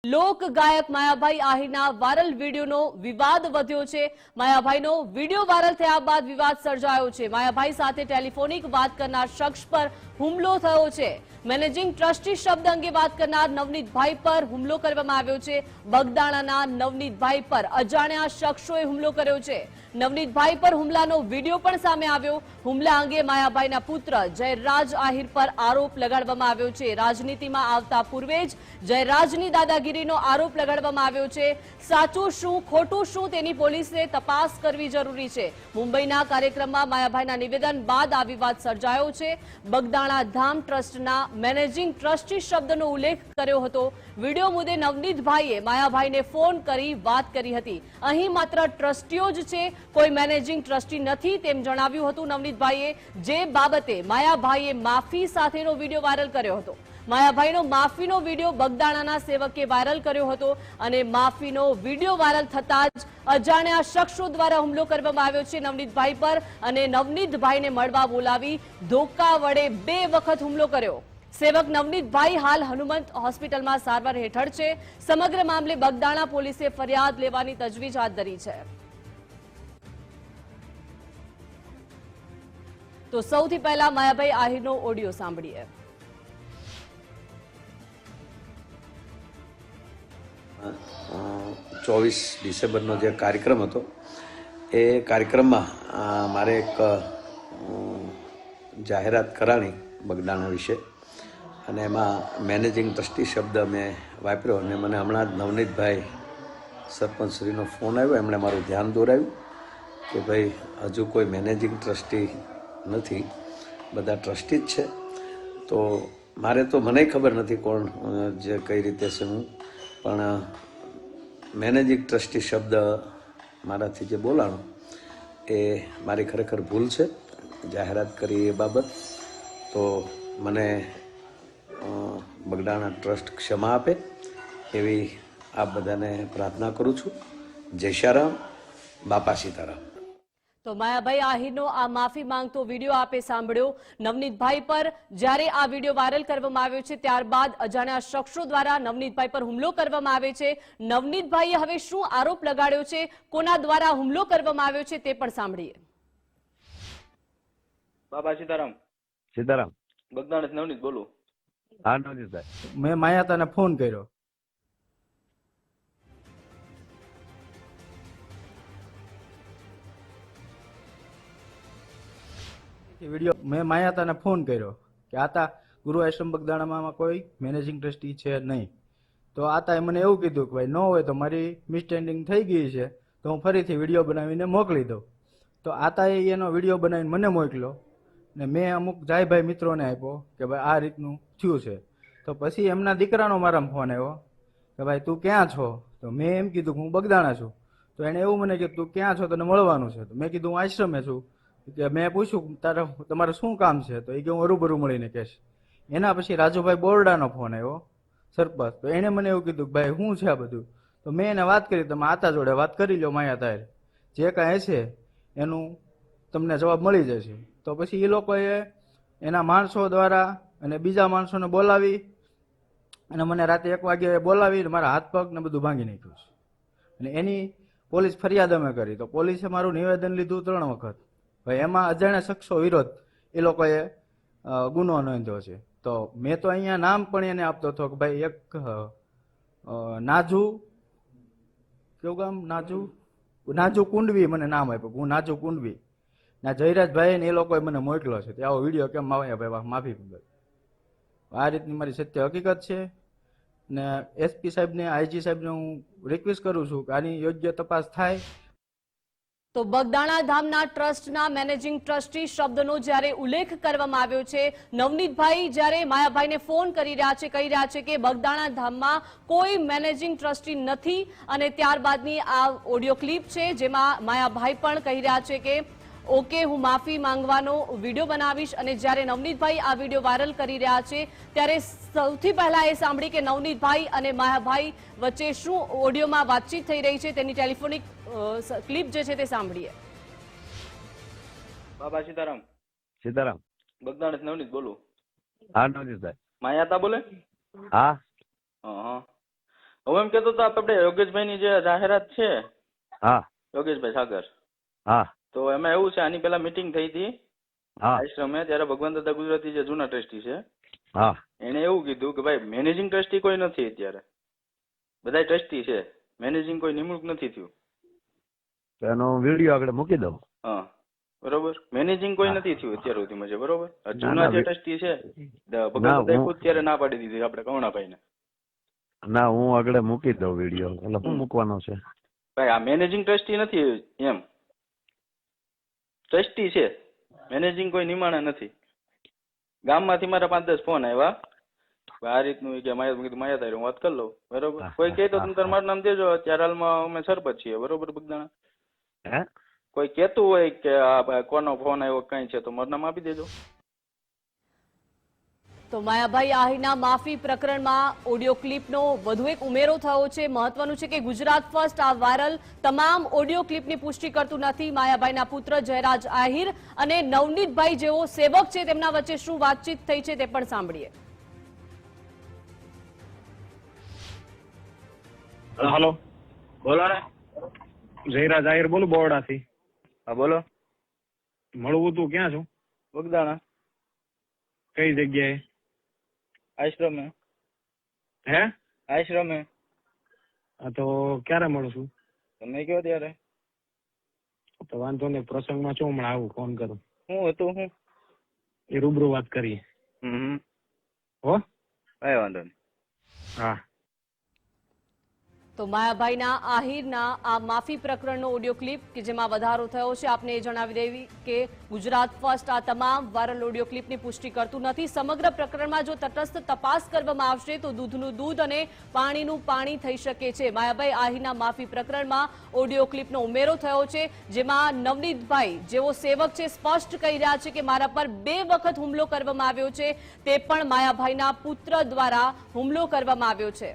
લોક ગાયક માયાભાઈ આહિરના વાયરલ વિડીયોનો વિવાદ વધ્યો છે। માયાભાઈનો વિડીયો વાયરલ થયા બાદ વિવાદ સર્જાયો છે। માયાભાઈ સાથે ટેલિફોનિક વાત કરનાર શખ્સ પર હુમલો થયો છે। મેનેજિંગ ટ્રસ્ટી શબ્દ અંગે વાત કરનાર નવનીતભાઈ પર હુમલો કરવામાં આવ્યો છે। બગદાણાના નવનીતભાઈ પર અજાણ્યા શખ્સોએ હુમલો કર્યો છે। નવનીતભાઈ પર હુમલાનો વિડીયો પણ સામે આવ્યો। હુમલા અંગે માયાભાઈના પુત્ર જયરાજ આહિર પર આરોપ લગાડવામાં આવ્યો છે। રાજનીતિમાં આવતા પૂર્વે જ જયરાજની દાદાગીરીનો આરોપ લગાડવામાં આવ્યો છે। સાચું શું ખોટું શું તેની પોલીસે તપાસ કરવી જરૂરી છે। મુંબઈના કાર્યક્રમમાં માયાભાઈના નિવેદન બાદ આ વિવાદ સર્જાયો છે। બગદાણા ધામ ટ્રસ્ટના મેનેજિંગ ટ્રસ્ટી શબ્દનો ઉલ્લેખ કર્યો હતો। વિડીયો મુદ્દે નવનીતભાઈએ માયાભાઈને ફોન કરી વાત કરી હતી। અહીં માત્ર ટ્રસ્ટીઓ જ છે, કોઈ મેનેજિંગ ટ્રસ્ટી નથી તેમ જણાવ્યું હતું નવનીતભાઈએ, જે બાબતે માયાભાઈએ માફી સાથેનો વિડીયો વાયરલ કર્યો હતો। માયાભાઈનો માફીનો વિડીયો બગદાણાના સેવકે વાયરલ કર્યો હતો અને માફીનો વિડીયો વાયરલ થતાં જ અજાણ્યા શખ્સો દ્વારા હુમલો કરવામાં આવ્યો છે નવનીતભાઈ પર અને નવનીતભાઈને મળવા બોલાવી ધોકા વડે 2 વખત હુમલો કર્યો। સેવક નવનીતભાઈ હાલ હનુમંત હોસ્પિટલમાં સારવાર હેઠળ છે। સમગ્ર મામલે બગદાણા પોલીસે ફરિયાદ લેવાની તજવીજ હાથ ધરી છે। તો સૌથી પહેલા માયાભાઈ આહિરનો ઓડિયો સાંભળીએ। 24 ડિસેમ્બરનો જે કાર્યક્રમ હતો એ કાર્યક્રમમાં મારે એક જાહેરાત કરાણી બગદાણા વિશે અને એમાં મેનેજિંગ ટ્રસ્ટી શબ્દ મેં વાપર્યો અને મને હમણાં જ નવનીતભાઈ સરપંચશ્રીનો ફોન આવ્યો। એમણે મારું ધ્યાન દોરાવ્યું કે ભાઈ હજુ કોઈ મેનેજિંગ ટ્રસ્ટી નથી, બધા ટ્રસ્ટી જ છે। તો મારે તો મને ખબર નથી કોણ જે કઈ રીતે છે હું, પણ મેનેજિંગ ટ્રસ્ટી શબ્દ મારાથી જે બોલાણો એ મારી ખરેખર ભૂલ છે। જાહેરાત કરી એ બાબત તો મને બગદાણા ટ્રસ્ટ ક્ષમા આપે એવી આપ બધાને પ્રાર્થના કરું છું। જય શ્યારામ, બાપા સીતારામ। તો માયાભાઈ આહિરનો આ માફી માંગતો વિડીયો આપે સાંભળ્યો। નવનીતભાઈ પર જ્યારે આ વિડીયો વાયરલ કરવામાં આવ્યો છે ત્યારબાદ અજાણ્યા શખ્સો દ્વારા નવનીતભાઈ પર હુમલો કરવામાં આવે છે। નવનીતભાઈએ હવે શું આરોપ લગાડ્યો છે, કોના દ્વારા હુમલો કરવામાં આવ્યો છે તે પણ સાંભળીએ। બાપા સીતારામ। સીતારામ। બગદાણા નવનીત બોલું। હા નવનીતભાઈ, મેં માયાતાને ફોન કર્યો। વિડીયો મેં માયાતાને ફોન કર્યો કે આતા ગુરુ આશ્રમ બગદાણામાં કોઈ મેનેજિંગ ટ્રસ્ટી છે નહીં। તો આતાએ મને એવું કીધું કે ભાઈ ન હોય તો મારી મિસસ્ટેન્ડિંગ થઈ ગઈ છે તો હું ફરીથી વિડીયો બનાવીને મોકલી દઉં। તો આતાએ એનો વિડીયો બનાવીને મને મોકલ્યો ને મેં અમુક જાયભાઈ મિત્રોને આપ્યો કે ભાઈ આ રીતનું થયું છે। તો પછી એમના દીકરાનો મારામાં ફોન આવ્યો કે ભાઈ તું ક્યાં છો? તો મેં એમ કીધું કે હું બગદાણા છું। તો એણે એવું મને કીધું તું ક્યાં છો, તને મળવાનું છે? તો મેં કીધું હું આશ્રમે છું। કે મેં પૂછ્યું તમારે શું કામ છે? તો એ કે હું રૂબરૂ મળીને કહેશ। એના પછી રાજુભાઈ બોરડાનો ફોન આવ્યો, સરપંચ। તો એણે મને એવું કીધું કે ભાઈ શું છે આ બધું? તો મેં એને વાત કરી, તમે આતા જોડે વાત કરી લો, માયા તાર જે કાંઈ છે એનું તમને જવાબ મળી જશે। તો પછી એ લોકોએ એના માણસો દ્વારા અને બીજા માણસોને બોલાવી અને મને રાતે 1 વાગે બોલાવી મારા હાથ પગ ને બધું ભાંગી નાખ્યું છે અને એની પોલીસ ફરિયાદ અમે કરી। તો પોલીસે મારું નિવેદન લીધું 3 વખત। ભાઈ એમાં અજાણ્યા શખ્સો વિરોધ એ લોકોએ ગુનો નોંધ્યો છે। તો મેં તો અહીંયા નામ પણ એને આપતો હતો કે ભાઈ એક નાજુ, કેવું ગામ? નાજુ કુંડવી મને નામ આપ્યું, હું નાજુ કુંડવી ના જયરાજભાઈ ને એ લોકોએ મને મોકલ્યો છે। આવો વિડીયો કેમ આવે? ભાઈ માફી મંગલ। આ રીતની મારી સત્ય હકીકત છે ને એસપી સાહેબને, આઈજી સાહેબને હું રિક્વેસ્ટ કરું છું કે આની યોગ્ય તપાસ થાય। તો બગદાણા ધામના ટ્રસ્ટના મેનેજિંગ ટ્રસ્ટી શબ્દનો જ્યારે ઉલ્લેખ કરવામાં આવ્યો છે, નવનીતભાઈ જ્યારે માયાભાઈને ફોન કરી રહ્યા છે, કહી રહ્યા છે કે બગદાણા ધામમાં કોઈ મેનેજિંગ ટ્રસ્ટી નથી અને ત્યારબાદની આ ઓડિયો ક્લિપ છે જેમાં માયાભાઈ પણ કહી રહ્યા છે કે ઓકે, હું માફી માંગવાનો વિડીયો બનાવીશ। અને જ્યારે નવનીતભાઈ આ વિડીયો વાયરલ કરી રહ્યા છે ત્યારે સૌથી પહેલા એ સાંભળી કે નવનીતભાઈ અને માયાભાઈ વચ્ચે શું ઓડિયોમાં વાતચીત થઈ રહી છે તેની ટેલિફોનિક ક્લિપ જે છે તે સાંભળીએ। બાપા સીતારામ। સીતારામ। બગદાણા નવનીત બોલું। હા નવનીતભાઈ। માયાતા બોલે? હા। હું એમ કહેતો હતો આપણે યોગેશભાઈની જે જાહેરાત છે, હા યોગેશભાઈ સાગર, હા તો એમાં એવું છે, આની પેલા મીટિંગ થઈ હતી હા આશ્રમે, ત્યારે ભગવાન દાદા ગુજરાતી જે જૂના ટ્રસ્ટી છે હા એને એવું કીધું કે ભાઈ મેનેજિંગ ટ્રસ્ટી કોઈ નથી અત્યારે, બધા ટ્રસ્ટી છે, મેનેજિંગ કોઈ નિમણૂક નથી થયું. તો એનો વિડીયો આગળ મૂકી દઉં. હા બરોબર, મેનેજિંગ કોઈ હા. નથી થયું અત્યાર સુધીમાં છે, બરોબર. ના, જૂના ના, જે ટ્રસ્ટી છે ભગવાન ના, દાદાએ હું- ખુદ ત્યારે ના પાડી દીધી આપણે કરુણાભાઈને. ના હું આગળ મૂકી દઉં વિડીયો. એટલે શું મૂકવાનો છે? ભાઈ આ મેનેજિંગ ટ્રસ્ટી નથી એમ, ટ્રસ્ટી છે, મેનેજિંગ કોઈ નિમાણા નથી. ગામમાંથી મારા 5-10 ફોન આવ્યા આ રીતનું કે માયા, કીધું માયા તારી હું વાત કરી લઉં, બરોબર. હા, કોઈ કહે તો હા, તમે તારું મારું નામ દેજો, અત્યારે હાલમાં અમે સરપંચ છીએ, બરોબર બગદાણા. હે કોઈ કહેતું હોય કે આ કોનો ફોન આવ્યો કઈ છે તો મારું નામ આપી દેજો. તો માયાભાઈ આહિરના માફી પ્રકરણમાં ઓડિયો ક્લિપનો વધુ એક ઉમેરો થયો છે. મહત્વનું છે કે ગુજરાત ફર્સ્ટ આ વાયરલ તમામ ઓડિયો ક્લિપની પુષ્ટિ કરતું નથી. માયાભાઈના પુત્ર જયરાજ આહિર અને નવનીતભાઈ જેવો સેવક છે, તેમના વચ્ચે શું વાતચીત થઈ છે તે પણ સાંભળીએ. હલો, બોલો ને. જયરાજ આહિર બોલું બોરડાથી. હા બોલો. મળવું તું ક્યાં છું? બગદાણા કઈ જગ્યાએ? આશ્રમે. હે? આશ્રમે હા તો ક્યારે મળું છું? તમે કયો ત્યારે. તો વાંધો નહીં, પ્રસંગમાં છું હમણાં આવું, ફોન કરું. શું હતું હું? એ રૂબરૂ વાત કરીએ. હો કઈ વાંધો નહીં. હા. તો માયાભાઈના આહિરના આ માફી પ્રકરણનો ઓડિયો ક્લિપ કે જેમાં વધારો થયો છે, આપને એ જણાવી દેવી કે ગુજરાત ફર્સ્ટ આ તમામ વાયરલ ઓડિયો ક્લિપની પુષ્ટિ કરતું નથી. સમગ્ર પ્રકરણમાં જો તટસ્થ તપાસ કરવામાં આવશે તો દૂધનું દૂધ અને પાણીનું પાણી થઈ શકે છે. માયાભાઈ આહિરના માફી પ્રકરણમાં ઓડિયો ક્લિપનો ઉમેરો થયો છે, જેમાં નવનીતભાઈ જેવો સેવક છે સ્પષ્ટ કહી રહ્યા છે કે મારા પર 2 વખત હુમલો કરવામાં આવ્યો છે, તે પણ માયાભાઈના પુત્ર દ્વારા હુમલો કરવામાં આવ્યો છે.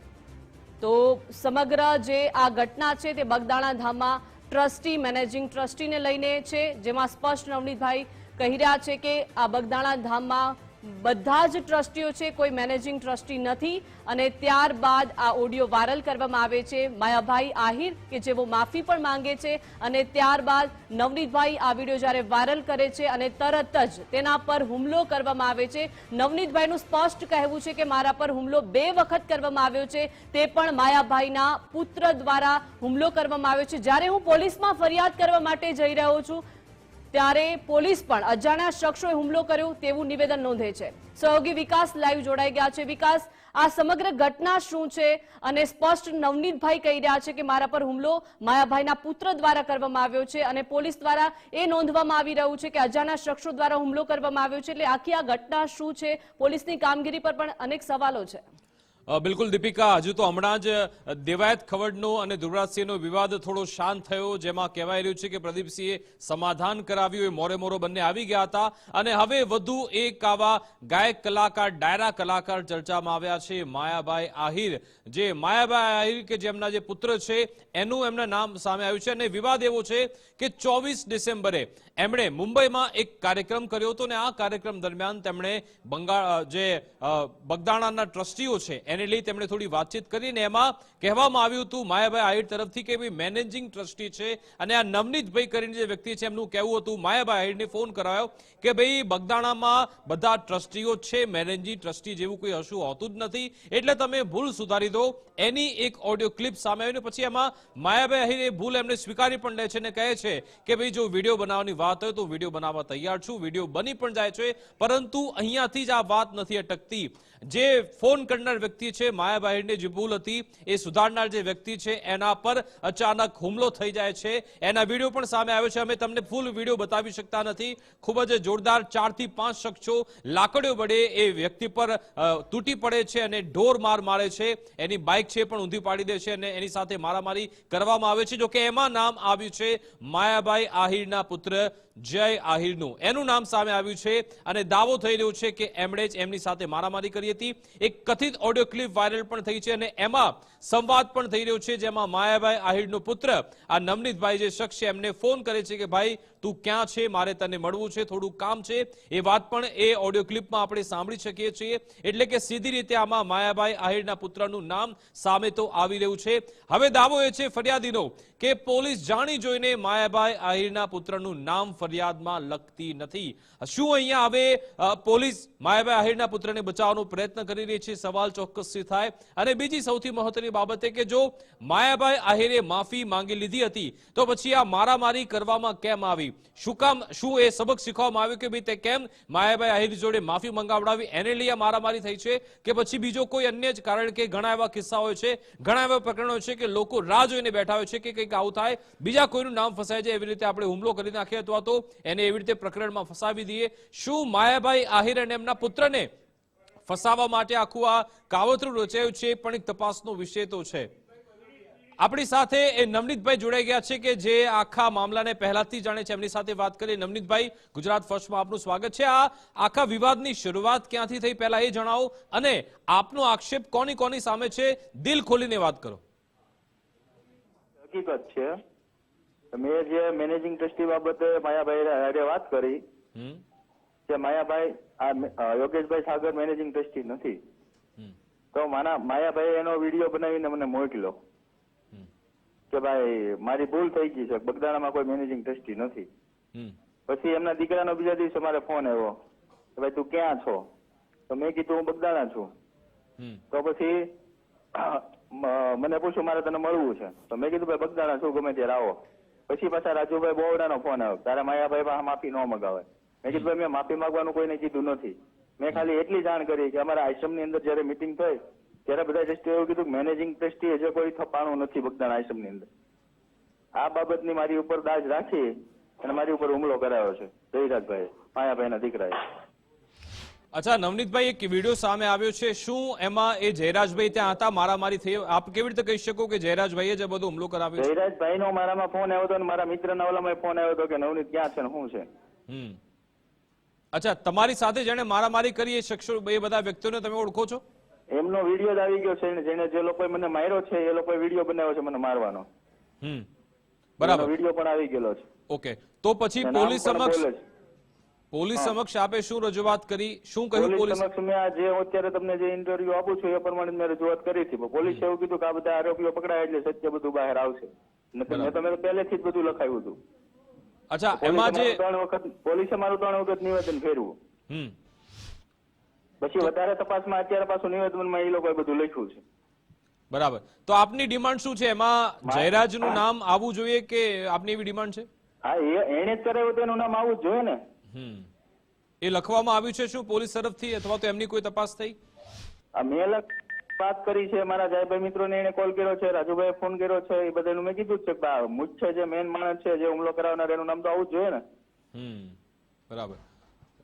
તો સમગ્ર જે આ ઘટના છે તે બગદાણા ધામમાં ટ્રસ્ટી, મેનેજિંગ ટ્રસ્ટીને લઈને છે, જેમાં સ્પષ્ટ નવનીતભાઈ કહી રહ્યા છે કે આ બગદાણા ધામમાં બધા જ ટ્રસ્ટીઓ છે, કોઈ મેનેજિંગ ટ્રસ્ટી નથી. અને ત્યારબાદ આ ઓડિયો વાયરલ કરવામાં આવે છે. માયાભાઈ આહિર કે જેઓ માફી પણ માંગે છે અને ત્યારબાદ નવનીતભાઈ આ વિડીયો જ્યારે વાયરલ કરે છે અને તરત જ તેના પર હુમલો કરવામાં આવે છે. નવનીતભાઈનું સ્પષ્ટ કહેવું છે કે મારા પર હુમલો 2 વખત કરવામાં આવ્યો છે, તે પણ માયાભાઈના પુત્ર દ્વારા હુમલો કરવામાં આવ્યો છે. જ્યારે હું પોલીસમાં ફરિયાદ કરવા માટે જઈ રહ્યો છું ત્યારે પોલીસ પણ અજાણ્યા શખ્સોએ હુમલો કર્યો તેવું નિવેદન નોંધે છે. સહયોગી વિકાસ લાઈવ જોડાઈ ગયા છે. વિકાસ, આ સમગ્ર ઘટના શું છે? અને સ્પષ્ટ નવનીતભાઈ કહી રહ્યા છે કે મારા પર હુમલો માયાભાઈના પુત્ર દ્વારા કરવામાં આવ્યો છે અને પોલીસ દ્વારા એ નોંધવામાં આવી રહ્યું છે કે અજાણ્યા શખ્સો દ્વારા હુમલો કરવામાં આવ્યો છે. એટલે આખી આ ઘટના શું છે? પોલીસની કામગીરી પર પણ અનેક સવાલો છે. બિલકુલ દીપિકા, હજુ તો હમણાં જ દેવાયત ખવડનો અને ધ્રુવરાજસિંહનો વિવાદ થોડો શાંત થયો, જેમાં કહેવાય રહ્યું છે કે પ્રદીપસિંહે સમાધાન કરાવ્યું, એ મોરે મોરો બંને આવી ગયા હતા. અને હવે વધુ એક આવા ગાયક કલાકાર, ડાયરા કલાકાર ચર્ચામાં આવ્યા છે. માયાભાઈ આહિર, જે માયાભાઈ આહિર કે જેમના જે પુત્ર છે એનું એમના નામ સામે આવ્યું છે. અને વિવાદ એવો છે કે 24 ડિસેમ્બરે એમણે મુંબઈમાં એક કાર્યક્રમ કર્યો હતો અને આ કાર્યક્રમ દરમિયાન તેમણે બગદાણાના ટ્રસ્ટીઓ છે એને લઈ તેમણે થોડી વાતચીત કરીને એમાં કહેવામાં આવ્યું હતું માયાભાઈ આહિર તરફથી કે ભાઈ મેનેજિંગ ટ્રસ્ટી છે અને આ નવનીતભાઈ કરીને જે વ્યક્તિ છે એમનું કહેવું હતું, માયાભાઈ આહિરને ફોન કરાયો કે ભાઈ બગદાણામાં બધા ટ્રસ્ટીઓ છે, મેનેજિંગ ટ્રસ્ટી જેવું કોઈ હશું હોતું જ નથી, એટલે તમે ભૂલ સુધારી દો. એની એક ઓડિયો ક્લિપ સામે આવીને પછી એમાં માયાભાઈ આહિર એ ભૂલ એમને સ્વીકારી પણ લે છે અને કહે છે કે ભાઈ જો વિડીયો બનાવવાની વાત હોય તો વિડીયો બનાવવા તૈયાર છું, વિડીયો બની પણ જાય છે. પરંતુ અહીંયાથી જ આ વાત નથી અટકતી. જે ફોન કરનાર વ્યક્તિ છે માયાભાઈને જે ભૂલ હતી એ સુધારનાર જે વ્યક્તિ છે એના પર અચાનક હુમલો થઈ જાય છે. એના વિડીયો પણ સામે આવ્યો છે. અમે તમને ફૂલ વિડીયો બતાવી શકતા નથી. ખૂબ જ જોરદાર 4 થી 5 શખ્સો લાકડીઓ વડે એ વ્યક્તિ પર તૂટી પડે છે અને ઢોર માર મારે છે. એની બાઇક છે પણ ઊંધી પાડી દે છે અને એની સાથે મારામારી કરવામાં આવે છે. જોકે એમાં નામ આવ્યું છે માયાભાઈ આહિરના પુત્ર જય આહિરનું, એનું નામ સામે આવ્યું છે અને દાવો થઈ રહ્યો છે કે એમણે જ એમની સાથે મારામારી કરી હતી. એક કથિત ઓડિયો ક્લિપ વાયરલ પણ થઈ છે અને એમાં સંવાદ પણ થઈ રહ્યો છે, જેમાં માયાભાઈ આહિરનો પુત્ર આ નવનીતભાઈ જે શખ્સ છે એમને ફોન કરે છે કે ભાઈ તું ક્યાં છે, મારે તને મળવું છે, થોડું કામ છે. એ વાત પણ એ ઓડિયો ક્લિપમાં આપણે સાંભળી શકીએ છીએ. એટલે કે સીધી રીતે આમાં માયાભાઈ આહિરના પુત્રનું નામ સામે તો આવી રહ્યું છે. હવે દાવો એ છે ફરિયાદીનો કે પોલીસ જાણી જોઈને માયાભાઈ આહિરના પુત્રનું નામ ફરિયાદમાં લખતી નથી. શું અહીંયા હવે પોલીસ માયાભાઈ આહિરના પુત્રને બચાવવાનો પ્રયત્ન કરી રહી છે? સવાલ ચોક્કસથી થાય. અને બીજી સૌથી મહત્વની બાબત એ કે જો માયાભાઈ આહિરે માફી માંગી લીધી હતી તો પછી આ મારામારી કરવામાં કેમ આવી? શું કામ? શું એ સબક શીખવામાં આવ્યું કે ભાઈ તે કેમ માયાભાઈ આહિર જોડે માફી મંગાવડાવી, એને લઈ આ મારામારી થઈ છે કે પછી બીજો કોઈ અન્ય જ? કારણ કે ઘણા એવા કિસ્સાઓ છે, ઘણા એવા પ્રકરણો છે કે લોકો રાહ જોઈને બેઠા હોય છે કે કંઈક આવું થાય, બીજા કોઈનું નામ ફસાય જાય, એવી રીતે આપણે હુમલો કરી નાખીએ અથવા તો એને એવી રીતે પ્રકરણમાં ફસાવી દઈએ. શું માયાભાઈ આહિર અને એમના પુત્રને ફસાવવા માટે આખું આ કાવતરું રચાયું છે? પણ એક તપાસનો વિષય તો છે. આપણી સાથે એ નવનીતભાઈ જોડાઈ ગયા છે કે જે આખા મામલાને પહેલાથી જાણે છે. એમની સાથે વાત કરીએ. નવનીતભાઈ, ગુજરાત ફર્સ્ટમાં આપનું સ્વાગત છે. આ આખા વિવાદની શરૂઆત ક્યાંથી થઈ પહેલા એ જણાવો, અને આપનો આક્ષેપ કોની કોની સામે છે? દિલ ખોલીને વાત કરો. હકીકત છે, મેં જે મેનેજિંગ ટ્રસ્ટી બાબતે માયાભાઈ હારે વાત કરી કે માયાભાઈ આ યોગેશભાઈ સાગર મેનેજિંગ ટ્રસ્ટી નથી, તો માયાભાઈ એનો વિડીયો બનાવીને મને મોકલ્યો કે ભાઈ મારી ભૂલ થઈ ગઈ છે, બગદાણામાં કોઈ મેનેજિંગ ટ્રસ્ટી નથી. પછી એમના દીકરાનો બીજા દિવસે મારે ફોન આવ્યો કે ભાઈ તું ક્યાં છો? તો મેં કીધું હું બગદાણા છું. તો પછી મને પૂછ્યું મારે તને મળવું છે. તો મેં કીધું ભાઈ બગદાણા છું, ગમે ત્યારે આવો. પછી પાછા રાજુભાઈ બોવડાનો ફોન આવ્યો, તારે માયાભાઈ પાસે માફી ન મગાવે. મેં કીધું ભાઈ મેં માફી માંગવાનું કોઈને કીધું નથી. મેં ખાલી એટલી જાણ કરી કે અમારા આશ્રમની અંદર જયારે મિટિંગ થઈ ત્યારે બધા ટ્રસ્ટીઓ એવું કીધું મેનેજિંગ ટ્રસ્ટી હજુ કોઈ થપાણું નથી બગદાણા આશ્રમની અંદર. આ બાબતની મારી ઉપર દાજ રાખી અને મારી ઉપર હુમલો કરાયો છે જયરાજભાઈ, માયાભાઈના દીકરાએ. અચ્છા નવનીતભાઈ, એક વિડીયો સામે આવ્યો છે. શું એમાં એ જયરાજભાઈ ત્યાં હતા, મારામારી થઈ? આપ કેવી રીતે કહી શકો કે જયરાજભાઈએ જ બધો હુમલો કરાવ્યો? જયરાજભાઈનો મારામાં ફોન આવ્યો હતો અને મારા મિત્રના ઓલામાં ફોન આવ્યો હતો કે નવનીત ક્યાં છે ને શું છે. અચ્છા, તમારી સાથે જેને મારામારી કરી એ શખ્સો, એ બધા વ્યક્તિઓને તમે ઓળખો છો? એમનો વિડીયો જ આવી ગયો છે, જેને જે લોકોએ મને માર્યો છે એ લોકોએ વિડીયો બનાવ્યો છે મને મારવાનો. બરાબર, વિડીયો પણ આવી ગયેલો છે. ઓકે, તો પછી પોલીસ સમક્ષ આપે શું રજૂઆત કરી, શું કહ્યું પોલીસ સમક્ષ? મેં આ જે અત્યારે તમને જે ઇન્ટરવ્યુ આપું છું એ પ્રમાણે મેં રજૂઆત કરી હતી. પોલીસે એવું કીધું કે આ બધા આરોપીઓ પકડાય એટલે સત્ય બધું બહાર આવશે. મેં તમે પહેલેથી જ બધું લખાયું હતું. અચ્છા, એમાં જે પોલીસે મારું 3 વખત નિવેદન ફેરવું, પછી વધારે તપાસમાં અત્યારે પાછું નિવેદનમાં એ લોકોએ બધું લખ્યું છે. બરાબર, તો આપની ડિમાન્ડ શું છે? એમાં જયરાજનું નામ આવવું જોઈએ કે આપની એવી ડિમાન્ડ છે? હા, એને જ કરાવ્યું તો એનું નામ આવવું જ જોઈએ ને. એ લખવામાં આવ્યું છે શું પોલીસ તરફથી, અથવા તો એમની કોઈ તપાસ થઈ? મેં વાત કરી છે, મારા જયભાઈ મિત્રોને એને કોલ કર્યો છે, રાજુભાઈ ફોન કર્યો છે, એ બધાનું મેં કીધું છે કે મુખ્ય જે મેન માણસ છે, જે હુમલો કરાવનાર, એનું નામ તો આવું જ જોઈએ ને. બરાબર.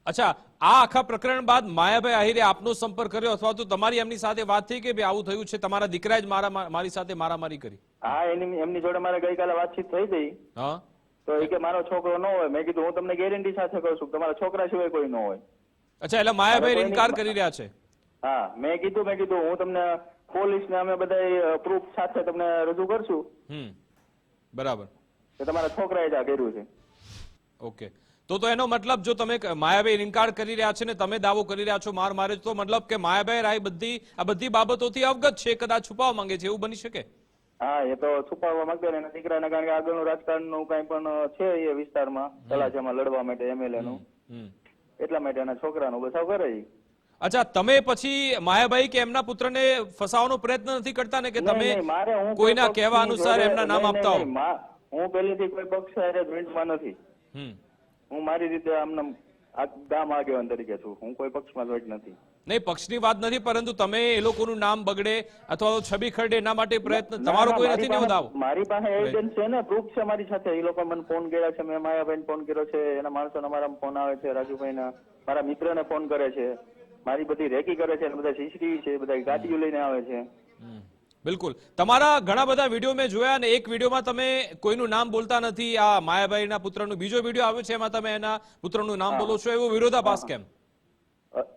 અચ્છા, આ આખા પ્રકરણ બાદ માયાભાઈ આહિરે આપનો સંપર્ક કર્યો અથવા તો તમારી એમની સાથે વાત થઈ કે ભાઈ આવું થયું છે, તમારા દીકરાએ જ મારી સાથે મારામારી કરી? હા, એમની જોડે મારે ગઈકાલે વાતચીત થઈ ગઈ. હા, તો એ કે મારો છોકરો ન હોય. મેં કીધું હું તમને ગેરંટી સાથે કહું છું તમારા છોકરા સિવાય કોઈ ન હોય. અચ્છા, એટલે માયાભાઈ ઇનકાર કરી રહ્યા છે? હા, મેં કીધું હું તમને પોલીસને અમે બધા પ્રૂફ સાથે તમને રજૂ કરશું. બરાબર, કે તમારા છોકરાએ જ આ કર્યું છે. ઓકે, તો એનો મતલબ જો તમે માયાભાઈ ઇનકાર કરી રહ્યા છે ને તમે દાવો કરી રહ્યા છો માર મારે, તો મતલબ કે માયાભાઈ આ બધી બાબતોથી અવગત છે, કદાચ છુપાવવા માંગે છે, એવું બની શકે? હા, એ તો છુપાવવા માંગતો એના દીકરાને, કારણ કે આગળનું રાજકારણનું કઈ પણ છે એ વિસ્તારમાં તલાજામાં લડવા માટે MLA નું, એટલા માટે એના છોકરાનો બચાવ કરે. અચ્છા, તમે પછી માયાભાઈ કે એમના પુત્રને ફસાવવાનો પ્રયત્ન નથી કરતા ને કે તમે કોઈના કહેવા અનુસાર એમના નામ આપતા હો? હું પહેલેથી કોઈ પક્ષ સાથે જોઈન્ટમાં નથી. હું મારી રીતે આમને ગામ આગેવાન તરીકે છું, હું કોઈ પક્ષમાં જોઈન્ટ નથી. નહીં, પક્ષની વાત નથી, પરંતુ તમે એ લોકોનું નામ બગડે અથવા તો છબી ખરડે એના માટે પ્રયત્ન તમારો કોઈ નથી ને દાવો? મારી પાસે એવિડન્સ છે ને, પ્રૂફ છે મારી સાથે. એ લોકો મને ફોન કર્યા છે, મેં માયાભાઈને ફોન કર્યો છે, એના માણસોને મારા ફોન આવે છે, રાજુભાઈના, મારા મિત્રને ફોન કરે છે, મારી બધી રેકી કરે છે, બધા CCTV છે, બધા ગાડીઓ લઈને આવે છે. બિલકુલ, તમારા ઘણા બધા વિડીયો મેં જોયા અને એક વિડીયોમાં તમે કોઈનું નામ બોલતા નથી. આ માયાભાઈના પુત્રનો બીજો વિડીયો આવ્યો છે, એમાં તમે એના પુત્રનું નામ બોલો છો, એવો વિરોધાભાસ કેમ?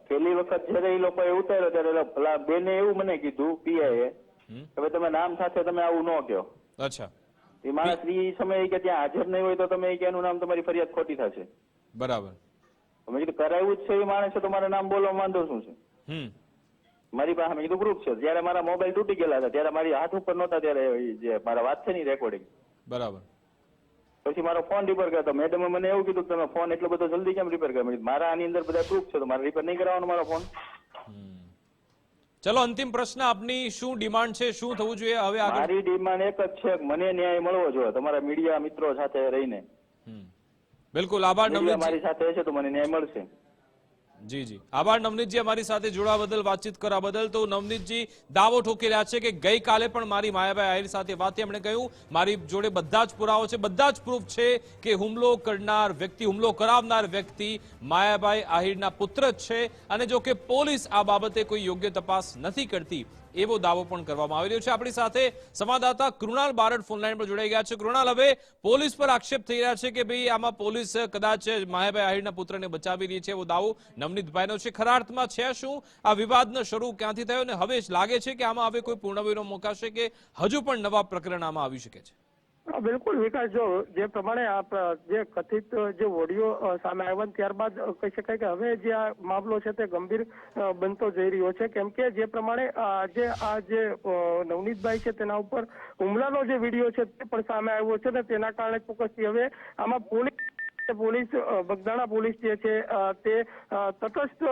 પહેલી વખત જયારે એ લોકોએ ઉતાર્યો ત્યારે પેલા બેને એવું મને કીધું પીઆઈએ કે ભાઈ તમે નામ સાથે તમે આવું ન કહો. અચ્છા, એ માણસ એ સમયે કે ત્યાં હાજર નહીં હોય તો તમે કે એનું નામ તમારી ફરિયાદ ખોટી થશે. બરાબર. મેં કીધું કરાવ્યું જ છે એ માણસે તો મારે નામ બોલવા વાંધો શું છે. મારી પાસે મેં કીધું ગ્રુપ છે. જયારે મારા મોબાઈલ તૂટી ગયેલા હતા ત્યારે મારી હાથ ઉપર નહોતા ત્યારે જે મારા વાત છે ને રેકોર્ડિંગ. બરાબર. પછી મારો ફોન રિપેર કર્યો તો મેડમે મને એવું કીધું કે તમે ફોન એટલો બધો જલ્દી કેમ રિપેર કર્યો. મારા આની અંદર બધા પ્રૂફ છે તો મારે રિપેર નહીં કરાવવાનો મારો ફોન. ચલો, અંતિમ પ્રશ્ન આપની શું ડિમાન્ડ છે, શું થવું જોઈએ હવે આગળ? મારી ડિમાન્ડ એક જ છે કે મને ન્યાય મળવો જોઈએ તમારા મીડિયા મિત્રો સાથે રહીને. બિલકુલ, આભાર નવનીતજી. મારી સાથે હશે તો મને ન્યાય મળશે. જી જી, આભાર નવનીતજી અમારી સાથે જોડાવા બદલ, વાતચીત કરવા બદલ. તો નવનીતજી દાવો ઠોકી રહ્યા છે કે ગઈકાલે પણ મારી માયાભાઈ આહિર સાથે વાત થઈ. એમણે કહ્યું મારી જોડે બધા જ પુરાવો છે, બધા જ પ્રૂફ છે કે હુમલો કરનાર વ્યક્તિ, હુમલો કરાવનાર વ્યક્તિ માયાભાઈ આહિરના પુત્ર જ છે. અને જો કે પોલીસ આ બાબતે કોઈ યોગ્ય તપાસ નથી કરતી એવો દાવો પણ કરવામાં આવી રહ્યો છે. આપણી સાથે સંવાદદાતા કૃણાલ બારડ ફોનલાઈન પર જોડાઈ ગયા છે. કૃણાલ, હવે પોલીસ પર આક્ષેપ થઈ રહ્યા છે કે ભાઈ આમાં પોલીસ કદાચ માયાભાઈ આહિરના પુત્રને બચાવી રહી છે એવો દાવો નવનીતભાઈનો છે. ખરા અર્થમાં છે શું આ વિવાદનો શરૂ ક્યાંથી થયો અને હવે લાગે છે કે આમાં હવે કોઈ પૂર્ણવિરામ મુકાશે કે હજુ પણ નવા પ્રકરણ આમાં આવી શકે છે? બિલકુલ વિકાસ, જો જે પ્રમાણે જે કથિત જે ઓડિયો સામે આવ્યા ત્યારબાદ કહી શકાય કે હવે જે આ મામલો છે તે ગંભીર બનતો જઈ રહ્યો છે. કેમ કે જે પ્રમાણે જે નવનીતભાઈ છે તેના ઉપર હુમલાનો જે વિડીયો છે તે પણ સામે આવ્યો છે ને તેના કારણે ચોક્કસથી હવે આમાં પોલીસ બગદાણા પોલીસ જે છે તે તટસ્થ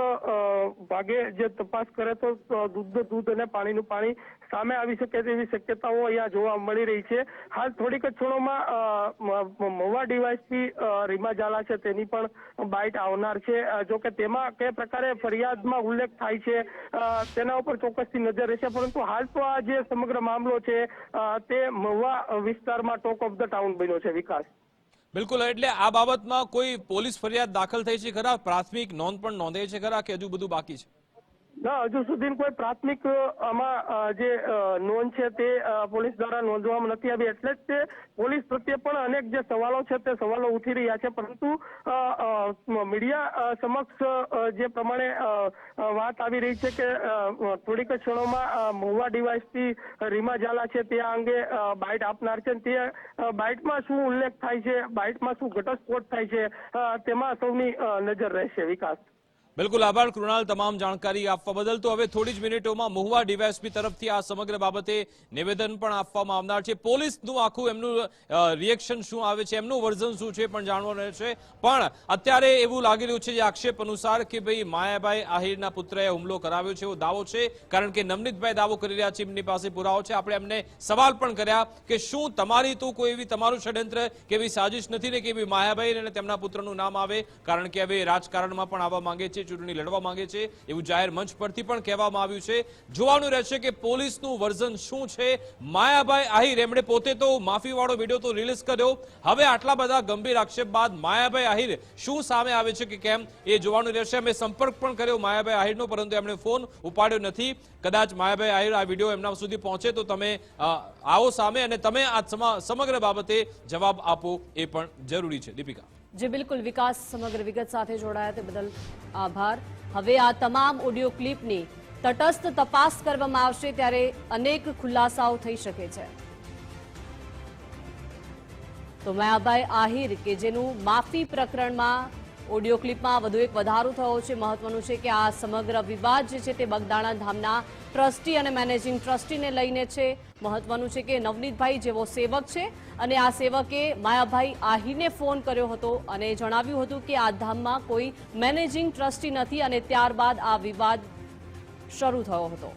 ભાગે જે તપાસ કરે તો દૂધનું દૂધ અને પાણીનું પાણી સામે આવી શકે તેવી શક્યતાઓ અહીંયા જોવા મળી રહી છે. હાલ થોડીક જ ક્ષણોમાં મહુવા ડીવાયએસપી રીમા ઝાલા છે તેની પણ બાઇટ આવનાર છે. જો કે તેમાં કઈ પ્રકારે ફરિયાદમાં ઉલ્લેખ થાય છે તેના ઉપર ચોક્કસથી નજર રહેશે. પરંતુ હાલ તો આ જે સમગ્ર મામલો છે તે મહુવા વિસ્તારમાં ટોક ઓફ ધ ટાઉન બન્યો છે. વિકાસ, બિલકુલ, એટલે આ બાબતમાં કોઈ પોલીસ ફરિયાદ દાખલ થઈ છે ખરા? પ્રાથમિક નોંધ પણ નોંધાઈ છે ખરા કે હજુ બધું બાકી છે? ના, હજુ સુધી કોઈ પ્રાથમિક આમાં જે નોંધ છે તે પોલીસ દ્વારા નોંધવામાં નથી આવી. એટલે જ તે પોલીસ પ્રત્યે પણ અનેક જે સવાલો છે તે સવાલો ઉઠી રહ્યા છે. પરંતુ મીડિયા સમક્ષ જે પ્રમાણે વાત આવી રહી છે કે થોડીક ક્ષણોમાં મહુવા ડીવાયએસપી રીમા ઝાલા છે તે આ અંગે બાઇટ આપનાર છે. તે બાઇટમાં શું ઉલ્લેખ થાય છે, બાઇટમાં શું ઘટસ્ફોટ થાય છે તેમાં સૌની નજર રહેશે. વિકાસ, બિલકુલ, આભાર કૃણાલ તમામ જાણકારી આપવા બદલ. તો હવે થોડી જ મિનિટોમાં મહુવા ડીવાયએસપી તરફથી આ સમગ્ર બાબતે નિવેદન પણ આપવામાં આવનાર છે. પોલીસનું આખું એમનું રિએક્શન શું આવે છે, એમનું વર્ઝન શું છે પણ જાણવાનું રહેશે. પણ અત્યારે એવું લાગી રહ્યું છે જે આક્ષેપ અનુસાર કે ભાઈ માયાભાઈ આહિરના પુત્રએ હુમલો કરાવ્યો છે એવો દાવો છે. કારણ કે નવનીતભાઈ દાવો કરી રહ્યા છે, એમની પાસે પુરાવો છે. આપણે એમને સવાલ પણ કર્યા કે શું તમારી તો કોઈ એવી તમારું ષડયંત્ર કે એવી સાજિશ નથી ને કે એવી માયાભાઈ અને તેમના પુત્રનું નામ આવે? કારણ કે હવે રાજકારણમાં પણ આવવા માંગે છે, ચૂંટણી લડવા માંગે છે એવું જાહેર મંચ પરથી પણ કહેવામાં આવ્યું છે. જોવાનું રહેશે કે પોલીસનું વર્ઝન શું છે. માયાભાઈ આહિર એમણે પોતે તો માફીવાળો વિડીયો તો રિલીઝ કર્યો, હવે આટલા બધા ગંભીર આક્ષેપ બાદ માયાભાઈ આહિર શું સામે આવે છે કે કેમ એ જોવાનું રહેશે. અમે સંપર્ક પણ કર્યો માયાભાઈ આહિરનો, પરંતુ એમણે ફોન ઉપાડ્યો નથી. કદાચ માયાભાઈ આહિર આ વિડીયો એમના સુધી પહોંચે તો તમે આવો સામે અને તમે આ સમગ્ર બાબતે જવાબ આપો એ પણ જરૂરી છે. દીપિકા, જી બિલકુલ વિકાસ, સમગ્ર વિગત સાથે જોડાયા તે બદલ આભાર. હવે આ તમામ ઓડિયો ક્લિપની તટસ્થ તપાસ કરવામાં આવશે ત્યારે અનેક ખુલાસાઓ થઈ શકે છે. તો માયાભાઈ આહિર કે જેનું માફી પ્રકરણમાં ઓડિયો ક્લિપમાં વધુ એક વધારો થયો છે. મહત્વનું છે કે આ સમગ્ર વિવાદ જે છે તે બગદાણા ધામના ટ્રસ્ટી અને મેનેજિંગ ટ્રસ્ટીને લઈને છે. મહત્વનું છે કે નવનીતભાઈ જેવો સેવક છે અને આ સેવકે માયાભાઈ આહિરને ફોન કર્યો હતો અને જણાવ્યું હતું કે આ ધામમાં કોઈ મેનેજિંગ ટ્રસ્ટી નથી અને ત્યારબાદ આ વિવાદ શરૂ થયો હતો.